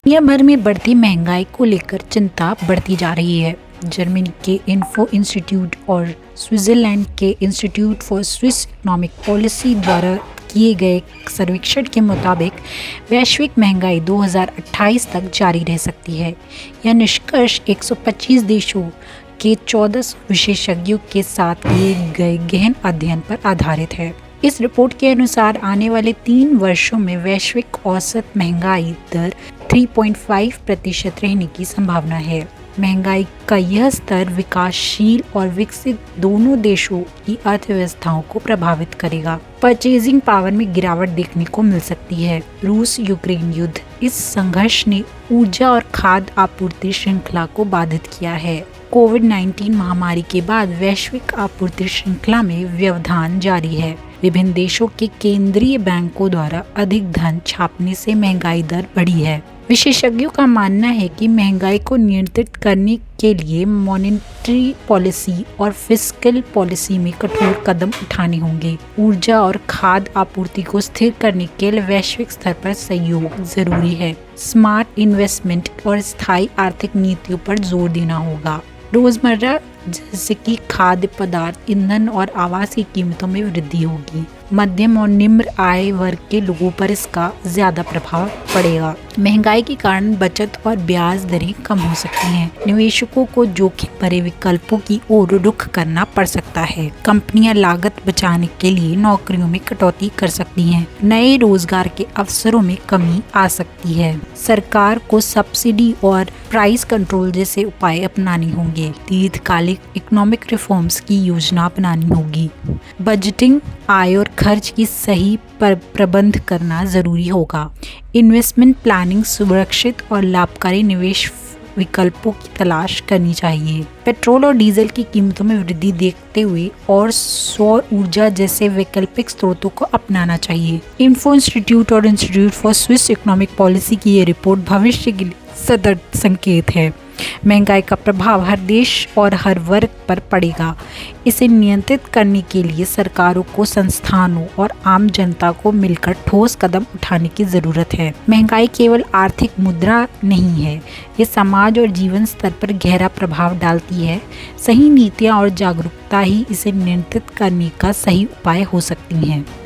दुनिया भर में बढ़ती महंगाई को लेकर चिंता बढ़ती जा रही है। जर्मनी के इन्फो इंस्टीट्यूट और स्विट्जरलैंड के institute for Swiss economic policy द्वारा किए गए सर्वेक्षण के मुताबिक वैश्विक महंगाई 2028 तक जारी रह सकती है। यह निष्कर्ष 125 देशों के 14 विशेषज्ञों के साथ किए गए गहन अध्ययन पर आधारित है। इस रिपोर्ट के अनुसार आने वाले 3 वर्षों में वैश्विक औसत महंगाई दर 3.5% रहने की संभावना है। महंगाई का यह स्तर विकासशील और विकसित दोनों देशों की अर्थव्यवस्थाओं को प्रभावित करेगा। परचेजिंग पावर में गिरावट देखने को मिल सकती है। रूस यूक्रेन युद्ध, इस संघर्ष ने ऊर्जा और खाद्य आपूर्ति श्रृंखला को बाधित किया है। कोविड-19 महामारी के बाद वैश्विक आपूर्ति श्रृंखला में व्यवधान जारी है। विभिन्न देशों के केंद्रीय बैंकों द्वारा अधिक धन छापने से महंगाई दर बढ़ी है। विशेषज्ञों का मानना है कि महंगाई को नियंत्रित करने के लिए मॉनेटरी पॉलिसी और फिस्कल पॉलिसी में कठोर कदम उठाने होंगे। ऊर्जा और खाद्य आपूर्ति को स्थिर करने के लिए वैश्विक स्तर पर सहयोग जरूरी है। स्मार्ट इन्वेस्टमेंट और स्थायी आर्थिक नीतियों पर जोर देना होगा। रोजमर्रा जैसे कि खाद्य पदार्थ, ईंधन और आवास की कीमतों में वृद्धि होगी। मध्यम और निम्न आय वर्ग के लोगों पर इसका ज्यादा प्रभाव पड़ेगा। महंगाई के कारण बचत और ब्याज दरें कम हो सकती हैं। निवेशकों को जोखिम भरे विकल्पों की ओर रुख करना पड़ सकता है। कंपनियां लागत बचाने के लिए नौकरियों में कटौती कर सकती हैं। नए रोजगार के अवसरों में कमी आ सकती है। सरकार को सब्सिडी और प्राइस कंट्रोल जैसे उपाय अपनाने होंगे। दीर्घकालिक इकोनॉमिक रिफॉर्म्स की योजना बनानी होगी। बजटिंग, आय और खर्च की सही प्रबंध करना जरूरी होगा। इन्वेस्टमेंट प्लानिंग, सुरक्षित और लाभकारी निवेश विकल्पों की तलाश करनी चाहिए। पेट्रोल और डीजल की कीमतों में वृद्धि देखते हुए और सौर ऊर्जा जैसे वैकल्पिक स्रोतों को अपनाना चाहिए। इन्फो इंस्टीट्यूट और institute for Swiss economic policy की ये रिपोर्ट भविष्य के लिए सतर्क संकेत है। महंगाई का प्रभाव हर देश और हर वर्ग पर पड़ेगा। इसे नियंत्रित करने के लिए सरकारों को, संस्थानों और आम जनता को मिलकर ठोस कदम उठाने की जरूरत है। महंगाई केवल आर्थिक मुद्रा नहीं है, ये समाज और जीवन स्तर पर गहरा प्रभाव डालती है। सही नीतियाँ और जागरूकता ही इसे नियंत्रित करने का सही उपाय हो सकती हैं।